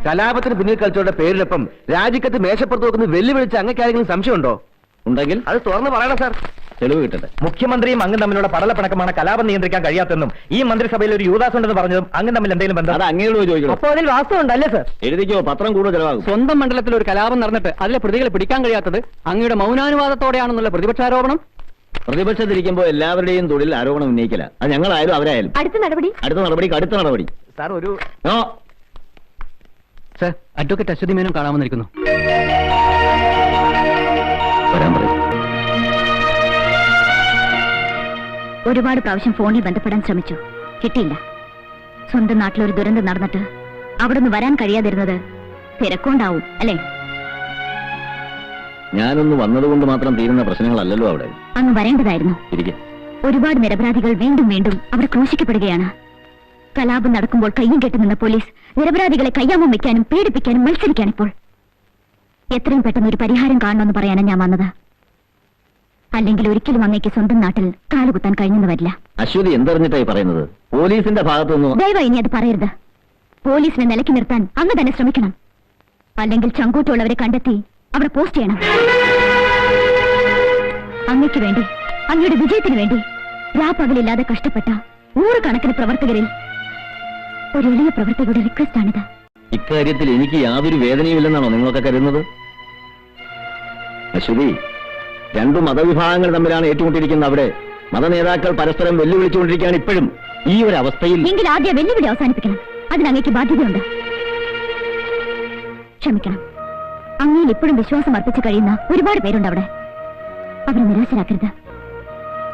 കലാപത്തിന് പിന്നിൽ കളിച്ചവരുടെ പേരിലൊപ്പം രാജിക്കത്ത് മേശപ്പുറത്ത് നോക്കുന്ന വെല്ലുവിളിച്ച് അങ്ങേക്കാരെങ്കിലും സംശയമുണ്ടോ? ഉണ്ടെങ്കിൽ അത് തുറന്ന് പറയണം സാർ. തെളിവ് കിട്ടട്ടെ. മുഖ്യമന്ത്രിയും അങ്ങും തമ്മിലുള്ള പടലപ്പിണക്കമാണ് കലാപം നിയന്ത്രിക്കാൻ കഴിയാത്തെന്നും ഈ മന്ത്രിസഭയിൽ ഒരു യൂദാസ് ഉണ്ടെന്ന് പറഞ്ഞതും അങ്ങും തമ്മിൽ എന്തെങ്കിലും ബന്ധം? അത് അങ്ങയോട് ചോദിക്കണം. അപ്പോൾ അതിൽ വാസ്തവം ഉണ്ടല്ലേ സാർ? എഴുതിക്കോ, പത്രം കൂടുതൽ ചെലവാകും. സ്വന്തം മണ്ഡലത്തിൽ ഒരു കലാപം നടന്നിട്ട് അതിലെ പ്രതികളെ പിടിക്കാൻ കഴിയാത്തത് അങ്ങയുടെ മൗനാനുവാദത്തോടെയാണെന്നുള്ള പ്രതിപക്ഷാരോപണം. പ്രതിപക്ഷത്തിരിക്കുമ്പോൾ എല്ലാവരുടെയും തൊഴിൽ ആരോപണം ഉന്നയിക്കില്ല. അത് ഞങ്ങളായാലും അവരായാലും. അടുത്ത നടപടി അടുത്ത നടപടി സാർ ഒരു സർ, അഡ്വക്കേറ്റ് അശ്വതി മേനോൻ കാണാമെന്നിരിക്കുന്നു. വരാൻ പറയും. ഒരുപാട് പ്രാവശ്യം ഫോണിൽ ബന്ധപ്പെടാൻ ശ്രമിച്ചു, കിട്ടിയില്ല. സ്വന്തം നാട്ടിലൊരു ദുരന്തം നടന്നിട്ട് അവിടെ നിന്ന് വരാൻ കഴിയാതിരുന്നത് തിരക്കൊണ്ടാവും അല്ലേ? ഞാനൊന്ന് വന്നതുകൊണ്ട് മാത്രം തീരുന്ന പ്രശ്നങ്ങളല്ലല്ലോ അവിടെ. അങ്ങ് വരേണ്ടതായിരുന്നു. ഒരുപാട് നിരപരാധികൾ വീണ്ടും വീണ്ടും അവർ ക്രൂശിക്കപ്പെടുകയാണ്. കലാപം നടക്കുമ്പോൾ കയ്യും കെട്ടി നിന്ന പോലീസ് നിരപരാധികളെ കയ്യാമം വെക്കാനും പീഡിപ്പിക്കാനും മത്സരിക്കാണിപ്പോൾ. എത്രയും പെട്ടെന്ന് ഒരു പരിഹാരം കാണണമെന്ന് പറയാനാണ് ഞാൻ വന്നത്. അല്ലെങ്കിൽ ഒരിക്കലും അങ്ങേക്ക് സ്വന്തം നാട്ടിൽ കാലുകുത്താൻ കഴിഞ്ഞെന്ന് വരില്ല. അശ്വതി എന്തറിഞ്ഞിട്ടായി പറയുന്നത്? പോലീസിന്റെ ഭാഗത്തുനിന്ന് ദയവായി ഇനി അത് പറയരുത്. പോലീസിനെ നിലയ്ക്ക് നിർത്താൻ അങ്ങ് തന്നെ ശ്രമിക്കണം. അല്ലെങ്കിൽ ചങ്കൂറ്റുള്ളവരെ കണ്ടെത്തി അവിടെ പോസ്റ്റ് ചെയ്യണം. അങ്ങയ്ക്ക് വേണ്ടി, അങ്ങയുടെ വിജയത്തിന് വേണ്ടി രാപ്പകലില്ലാതെ കഷ്ടപ്പെട്ട 100 കണക്കിന് പ്രവർത്തകരിൽ ഒരു എളിയ പ്രവർത്തകരുടെ റിക്വസ്റ്റ് ആണിത്. ഇക്കാര്യത്തിൽ എനിക്ക് യാതൊരു വേദനയുമില്ലെന്നാണോ നിങ്ങളൊക്കെ കരുതുന്നത്? അശ്വതി, 2 മതവിഭാഗങ്ങൾ തമ്മിലാണ് ഏറ്റുമുട്ടിയിരിക്കുന്നത്. അവിടെ മതനേതാക്കൾ പരസ്പരം വെല്ലുവിളിച്ചുകൊണ്ടിരിക്കുകയാണ് ഇപ്പോഴും. ഈ ഒരു അവസ്ഥയിൽ എങ്കിൽ ആദ്യം വെല്ലുവിളി അവസാനിപ്പിക്കണം. അതിന് അങ്ങയ്ക്ക് ബാധ്യതയുണ്ട്. ക്ഷമിക്കണം. അങ്ങയിൽ ഇപ്പോഴും വിശ്വാസം അർപ്പിച്ച് കഴിയുന്ന ഒരുപാട് പേരുണ്ട് അവിടെ. അവരെ നിരാശരാക്കരുത്.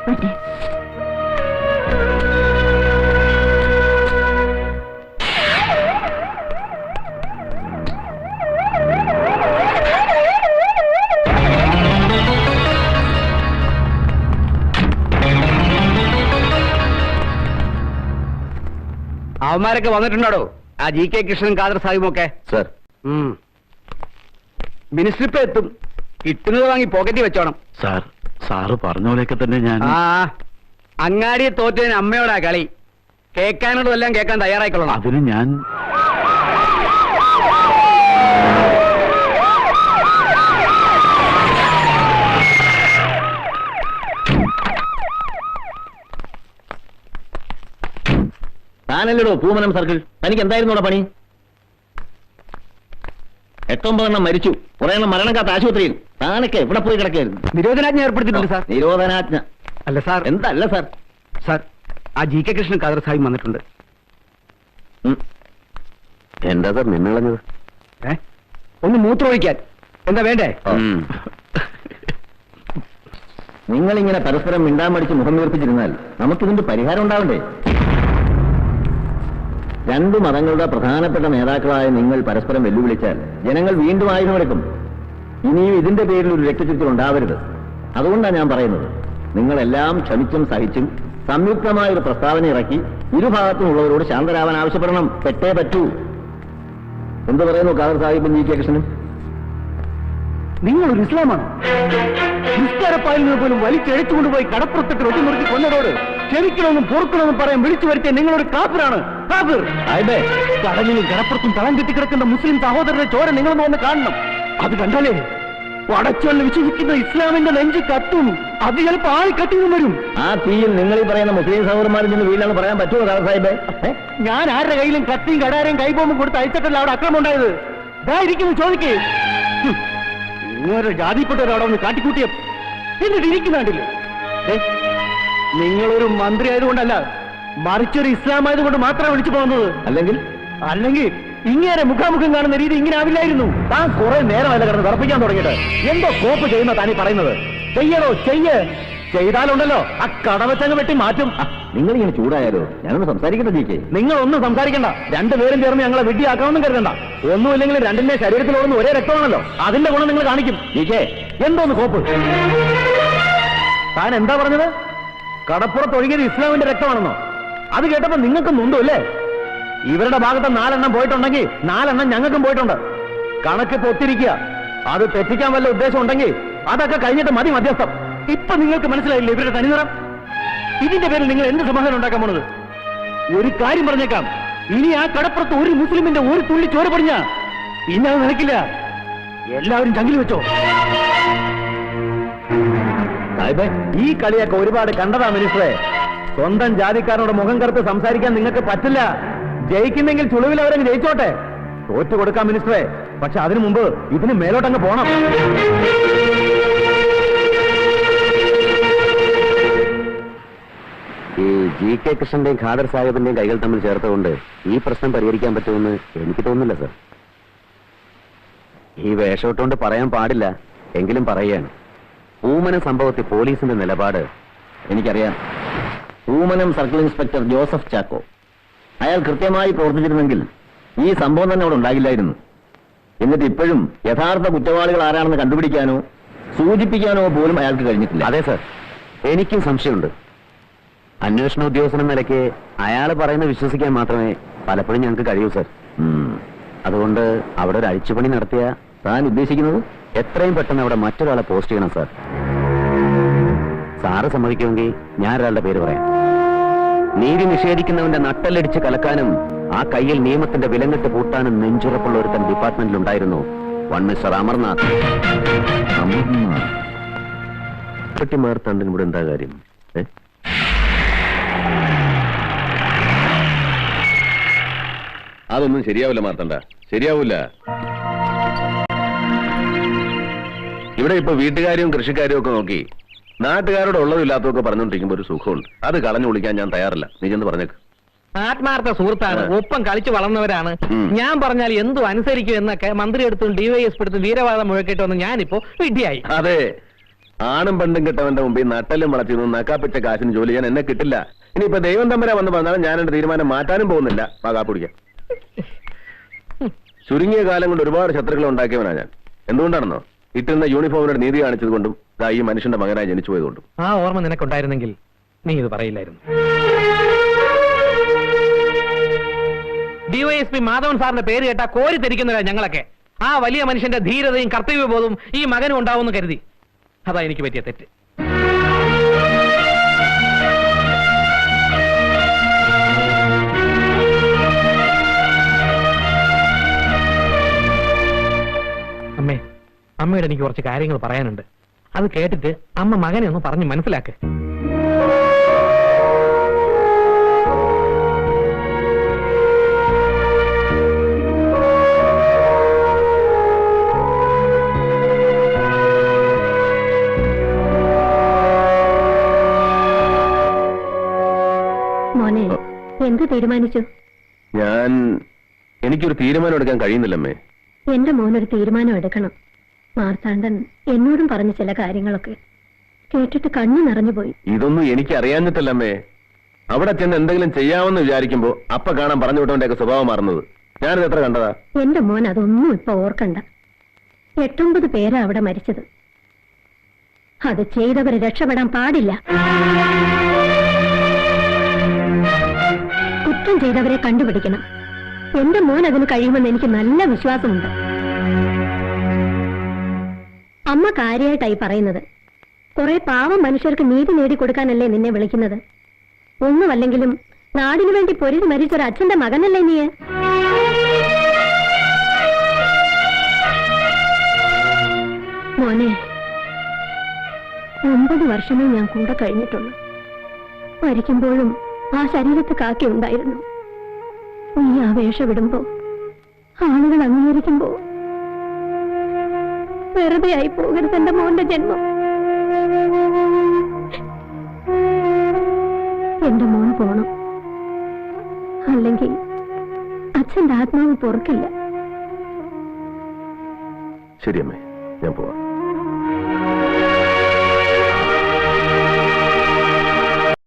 വരട്ടെ. അവന്മാരൊക്കെ വന്നിട്ടുണ്ടോ? ആ GK കൃഷ്ണൻ, ഖാദർ സാഹിബുമൊക്കെ. സർ, മിനിസ്റ്റർ ഇപ്പൊ എത്തും. കിട്ടുന്നത് വാങ്ങി പോക്കറ്റിൽ വെച്ചോണം. സാറ് പറഞ്ഞ പോലെയൊക്കെ തന്നെ ഞാൻ. അങ്ങാടിയെ തോറ്റതിന് അമ്മയോടാ കളി. കേൾക്കാനോടും എല്ലാം കേൾക്കാൻ തയ്യാറായിക്കൊള്ളണം. അതിന് ഞാൻ താനല്ലടോ പൂമനം സർക്കിൾ. തനിക്ക് എന്തായിരുന്നു അവിടെ പണി? 8-9 എണ്ണം മരിച്ചു, കുറെ എണ്ണം മരണം കാത്ത ആശുപത്രിയിൽ. താനൊക്കെ ഇവിടെ പോയി കിടക്കായിരുന്നു. നിരോധനാജ്ഞ ഏർപ്പെടുത്തിയിട്ടുണ്ട് സാർ. നിരോധനാജ്ഞ അല്ല സാർ. എന്തല്ല സാർ? സാർ, ആ GK കൃഷ്ണൻ, ഖാദർ സാഹിബ് വന്നിട്ടുണ്ട്. എന്താ സാർ നിന്നിളഞ്ഞത്? ഒന്ന് മൂത്രമൊഴിക്കാൻ. എന്താ വേണ്ടേ? നിങ്ങളിങ്ങനെ പരസ്പരം മിണ്ടാൻ മടിച്ച് മുഖം വീർപ്പിച്ചിരുന്നാൽ നമുക്കിതിന്റെ പരിഹാരം ഉണ്ടാവണ്ടേ? 2 മതങ്ങളുടെ പ്രധാനപ്പെട്ട നേതാക്കളായ നിങ്ങൾ പരസ്പരം വെല്ലുവിളിച്ചാൽ ജനങ്ങൾ വീണ്ടും ആയുധമെടുക്കും. ഇനിയും ഇതിന്റെ പേരിൽ ഒരു രക്തചുറ്റൽ ഉണ്ടാവരുത്. അതുകൊണ്ടാണ് ഞാൻ പറയുന്നത്, നിങ്ങളെല്ലാം ക്ഷമിച്ചും സഹിച്ചും സംയുക്തമായ ഒരു പ്രസ്താവന ഇറക്കി ഇരുഭാഗത്തുമുള്ളവരോട് ശാന്തരാവാൻ ആവശ്യപ്പെടണം. പെട്ടേ പറ്റൂ. എന്ത് പറയുന്നു ഖാദർ സാഹിബും GK കൃഷ്ണനും? നിങ്ങളൊരു ഇസ്ലാമാണ്. നിസ്കാരപ്പായിൽ നിന്ന് പോലും വലിച്ചെഴുത്തുകൊണ്ടുപോയി കടപ്പുറത്തിട്ട് വെട്ടിമുറുക്കി കൊന്നതോട് ക്ഷമിക്കണമെന്നും പൊറുക്കണമെന്നും പറയാൻ വിളിച്ചു വരുത്തിയ നിങ്ങളൊരു കാഫിറാണ്. കാഫിർ. കടലിലും കടപ്പുറത്തും തളം കെട്ടിക്കിടക്കുന്ന മുസ്ലിം സഹോദരന്റെ ചോര നിങ്ങളൊന്ന് വന്ന് കാണണം. അത് കണ്ടാലേ പടച്ചോളിൽ വിശ്വസിക്കുന്ന ഇസ്ലാമിന്റെ നെഞ്ച് കത്തും. അത് ചിലപ്പോൾ ആൾ കത്തിയും വരും. ആ തീയിൽ നിങ്ങൾ ഈ പറയുന്ന മുസ്ലിം സഹോദരന്മാരിൽ നിന്ന് വീട്ടിലാണ് പറയാൻ പറ്റുമോ ഖാദർ സാഹിബ്? ഞാൻ ആരുടെ കയ്യിലും കത്തിയും കടാരയും കൈബോംബും കൊടുത്ത് അയച്ചിട്ടല്ല അവിടെ അക്രമം ഉണ്ടായത്. ഇതായിരിക്കുന്നു ചോദിക്കേ. ഇങ്ങനെ ജാതിപ്പെട്ടവരവിടെ ഒന്ന് കാട്ടിക്കൂട്ടിയ എന്നിട്ട് ഇരിക്കുന്നുണ്ടില്ലേ? നിങ്ങളൊരു മന്ത്രി ആയതുകൊണ്ടല്ല, മറിച്ചൊരു ഇസ്ലാം ആയതുകൊണ്ട് മാത്രമാണ് വിളിച്ചു പോകുന്നത്. അല്ലെങ്കിൽ ഇങ്ങനെ മുഖാമുഖം കാണുന്ന രീതി ഇങ്ങനെ ആവില്ലായിരുന്നു. താൻ കുറെ നേരമല്ല കിടന്ന് തറപ്പിക്കാൻ തുടങ്ങിയിട്ട്. എന്തോ കോപ്പ് ചെയ്യുന്ന താനീ പറയുന്നത്? ചെയ്യണോ? ചെയ്താലുണ്ടല്ലോ ആ കടവച്ചങ്ങ് വെട്ടി മാറ്റും. നിങ്ങളിങ്ങനെ ചൂടായാലോ? ഞാനൊന്ന് സംസാരിക്കട്ടെ GK? നിങ്ങളൊന്നും സംസാരിക്കണ്ട. 2 പേരും ചേർന്ന് ഞങ്ങളെ വിഡ്ഢിയാക്കാമെന്നും കരുതണ്ട. ഒന്നുമില്ലെങ്കിൽ 2ന്റെ ശരീരത്തിലോടുന്ന ഒരേ രക്തമാണല്ലോ. അതിന്റെ ഗുണം നിങ്ങൾ കാണിക്കും. GK, എന്തോന്ന് കോപ്പ്? താൻ എന്താ പറഞ്ഞത്? കടപ്പുറത്ത് ഒഴുകിയത് ഇസ്ലാമിന്റെ രക്തമാണെന്നോ? അത് കേട്ടപ്പോ നിങ്ങൾക്ക് നൊന്തുമല്ലേ? ഇവരുടെ ഭാഗത്ത് 4 എണ്ണം പോയിട്ടുണ്ടെങ്കിൽ 4 എണ്ണം ഞങ്ങൾക്കും പോയിട്ടുണ്ട്. കണക്ക് പൊത്തിരിക്കുക. അത് തെറ്റിക്കാൻ വല്ല ഉദ്ദേശം ഉണ്ടെങ്കിൽ അതൊക്കെ കഴിഞ്ഞിട്ട് മതി മധ്യസ്ഥം. ഇപ്പൊ നിങ്ങൾക്ക് മനസ്സിലായില്ലേ ഇവരുടെ തനിനിറം? ഇതിന്റെ പേരിൽ നിങ്ങൾ എന്ത് സമാധാനം ഉണ്ടാക്കാൻ പോണത്? ഒരു കാര്യം പറഞ്ഞേക്കാം, ഇനി ആ കടപ്പുറത്ത് ഒരു മുസ്ലിമിന്റെ ഒരു തുള്ളി ചോര പടിഞ്ഞ പിന്നെ അത് നിനക്കില്ല. എല്ലാവരും ചങ്കിൽ വെച്ചോ. സാഹിബേ, ഈ കളിയൊക്കെ ഒരുപാട് കണ്ടതാ മിനിസ്റ്ററെ. സ്വന്തം ജാതിക്കാരനോട് മുഖം കറുത്ത് സംസാരിക്കാൻ നിങ്ങൾക്ക് പറ്റില്ല. ജയിക്കുന്നെങ്കിൽ ചുളിവിൽ അവരങ്ങ് ജയിച്ചോട്ടെ. തോറ്റു കൊടുക്കാം മിനിസ്റ്ററെ. പക്ഷെ അതിനു മുമ്പ് ഇതിന് മേലോട്ടങ്ങ് പോണം. ഈ ജി കെ കൃഷ്ണന്റെയും ഖാദർ സാഹിബിന്റെയും കൈകൾ തമ്മിൽ ചേർത്തുകൊണ്ട് ഈ പ്രശ്നം പരിഹരിക്കാൻ പറ്റുമെന്ന് എനിക്ക് തോന്നുന്നില്ല സർ. ഈ വേഷമിട്ടുകൊണ്ട് പറയാൻ പാടില്ല, എങ്കിലും പറയുകയാണ്. പൂമനം സംഭവത്തിൽ പോലീസിന്റെ നിലപാട് എനിക്കറിയാം. പൂമനം സർക്കിൾ ഇൻസ്പെക്ടർ ജോസഫ് ചാക്കോ അയാൾ കൃത്യമായി പ്രവർത്തിച്ചിരുന്നെങ്കിൽ ഈ സംഭവം തന്നെ അവിടെ ഉണ്ടാകില്ലായിരുന്നു. എന്നിട്ട് ഇപ്പോഴും യഥാർത്ഥ കുറ്റവാളികൾ ആരാണെന്ന് കണ്ടുപിടിക്കാനോ സൂചിപ്പിക്കാനോ പോലും അയാൾക്ക് കഴിഞ്ഞിട്ടില്ല. അതെ സർ, എനിക്കും സംശയമുണ്ട്. അന്വേഷണ ഉദ്യോഗസ്ഥൻ എന്ന നിലയ്ക്ക് അയാൾ പറയുന്നത് വിശ്വസിക്കാൻ മാത്രമേ പലപ്പോഴും ഞങ്ങൾക്ക് കഴിയൂ സർ. അതുകൊണ്ട് അവിടെ ഒരു അഴിച്ചുപണി നടത്തിയ താൻ ഉദ്ദേശിക്കുന്നത് എത്രയും പെട്ടെന്ന് അവിടെ മറ്റൊരാളെ പോസ്റ്റ് ചെയ്യണം സാർ. സാറ് സമ്മതിക്കുമെങ്കിൽ ഞാൻ ഒരാളുടെ പേര് പറയാം. നീതി നിഷേധിക്കുന്നവന്റെ നട്ടലടിച്ച് കലക്കാനും ആ കയ്യിൽ നിയമത്തിന്റെ വിലങ്ങിട്ട് പൂട്ടാനും നെഞ്ചുറപ്പുള്ള ഒരുത്തൻ ഡിപ്പാർട്ട്മെന്റിലുണ്ടായിരുന്നു. One mister Amarnath. തണ്ടിന് ഇവിടെ എന്താ കാര്യം? അതൊന്നും ശരിയാവില്ല മാർത്തണ്ട, ശരിയാവൂല. ഇവിടെ ഇപ്പൊ വീട്ടുകാരും കൃഷിക്കാരും ഒക്കെ നോക്കി നാട്ടുകാരോട് ഉള്ളതും ഇല്ലാത്തതൊക്കെ പറഞ്ഞുകൊണ്ടിരിക്കുമ്പോ ഒരു സുഖമുണ്ട്. അത് കളഞ്ഞു വിളിക്കാൻ ഞാൻ തയ്യാറില്ല. നീ ചെന്ന് പറഞ്ഞേക്ക്. ആത്മാർത്ഥ സുഹൃത്താണ്, ഒപ്പം കളിച്ചു വളർന്നവരാണ്. ഞാൻ പറഞ്ഞാൽ എന്തു അനുസരിക്കും എന്നൊക്കെ മന്ത്രി എടുത്തും ഡിവൈഎസ്പി എടുത്തും വീരവാദം മുഴക്കിട്ടൊന്ന് ഞാനിപ്പോ വിഡ്ഢിയായി. അതെ, ആണും പെണ്ണും കിട്ടവന്റെ മുമ്പിൽ നട്ടലും വളർത്തിയൊന്നും നക്കാപ്പിച്ച കാശിന് ജോലി ചെയ്യാൻ എന്നെ കിട്ടില്ല. ഇനിയിപ്പോ ദൈവം തമ്പരാ വന്ന് പറഞ്ഞാലും ഞാൻ എന്റെ തീരുമാനം മാറ്റാനും പോകുന്നില്ല. കാപ്പിടിക്കാം. ചുരുങ്ങിയ കാലം കൊണ്ട് ഒരുപാട് ശത്രുക്കളെ ഉണ്ടാക്കിയവനാ ഞാൻ. എന്തുകൊണ്ടാണെന്നോ, ഇട്ടുന്ന യൂണിഫോമിനോട് നീതി കാണിച്ചത് കൊണ്ടും ഈ മനുഷ്യന്റെ മകനായി ജനിച്ചു പോയതുകൊണ്ടും. ആ ഓർമ്മ നിനക്കുണ്ടായിരുന്നെങ്കിൽ നീ ഇത് പറയില്ലായിരുന്നു. ഡിവൈഎസ്പി മാധവൻ സാറിന്റെ പേര് കേട്ടാ കോരി തെരിക്കുന്നവരാ ഞങ്ങളൊക്കെ. ആ വലിയ മനുഷ്യന്റെ ധീരതയും കർത്തവ്യബോധവും ഈ മകനും ഉണ്ടാവുമെന്ന് കരുതി. അതാ എനിക്ക് പറ്റിയ തെറ്റ്. അമ്മേ, അമ്മയോട് എനിക്ക് കുറച്ച് കാര്യങ്ങൾ പറയാനുണ്ട്. അത് കേട്ടിട്ട് അമ്മ മകനെ ഒന്ന് പറഞ്ഞ് മനസ്സിലാക്ക്. മോനെ, എന്ത് തീരുമാനിച്ചു? എനിക്കൊരു തീരുമാനം എടുക്കാൻ കഴിയുന്നില്ലമ്മേ. എന്റെ മോനൊരു തീരുമാനം എടുക്കണം. മാർത്താണ്ഡൻ എന്നോടും പറഞ്ഞ ചില കാര്യങ്ങളൊക്കെ കേട്ടിട്ട് കണ്ണു നിറഞ്ഞുപോയി. ഇതൊന്നും എനിക്ക് അറിയാഞ്ഞിട്ടല്ലമ്മേ. അവിടെ ചെന്ന് എന്തെങ്കിലും ചെയ്യാമെന്ന് വിചാരിക്കുമ്പോ അപ്പ കാണാൻ പറഞ്ഞു വിട്ടവന്റെയൊക്കെ സ്വഭാവം മാറുന്നത് ഞാനിത് എത്ര കണ്ടതാ. എന്റെ മോൻ അതൊന്നും ഇപ്പൊ ഓർക്കണ്ട. 8-9 പേരാ അവിടെ മരിച്ചത്. അത് ചെയ്തവര് രക്ഷപ്പെടാൻ പാടില്ല. കുറ്റം ചെയ്തവരെ കണ്ടുപിടിക്കണം. എന്റെ മോൻ അതിന് കഴിയുമെന്ന് എനിക്ക് നല്ല വിശ്വാസമുണ്ട്. അമ്മ കാര്യമായിട്ടായി പറയുന്നത്. കുറെ പാവം മനുഷ്യർക്ക് നീതി നേടിക്കൊടുക്കാനല്ലേ നിന്നെ വിളിക്കുന്നത്. ഒന്നുമല്ലെങ്കിലും നാടിനു വേണ്ടി പൊരുതി മരിച്ചൊരു അച്ഛന്റെ മകനല്ലേ നീ? മോനെ, 9 വർഷമേ ഞാൻ കൂടെ കഴിഞ്ഞിട്ടുള്ളൂ. മരിക്കുമ്പോഴും ആ ശരീരത്ത് കാക്കയുണ്ടായിരുന്നു. നീ ആ വേഷമിടുമ്പോ, ആളുകൾ അംഗീകരിക്കുമ്പോ വെറുതെ ആയി പോകരുത് എന്റെ മോന്റെ ജന്മം. എന്റെ മോൻ പോണം, അല്ലെങ്കിൽ അച്ഛന്റെ ആത്മാവ് പൊറുക്കില്ല. ശരിയമ്മേ, ഞാൻ പോവാം.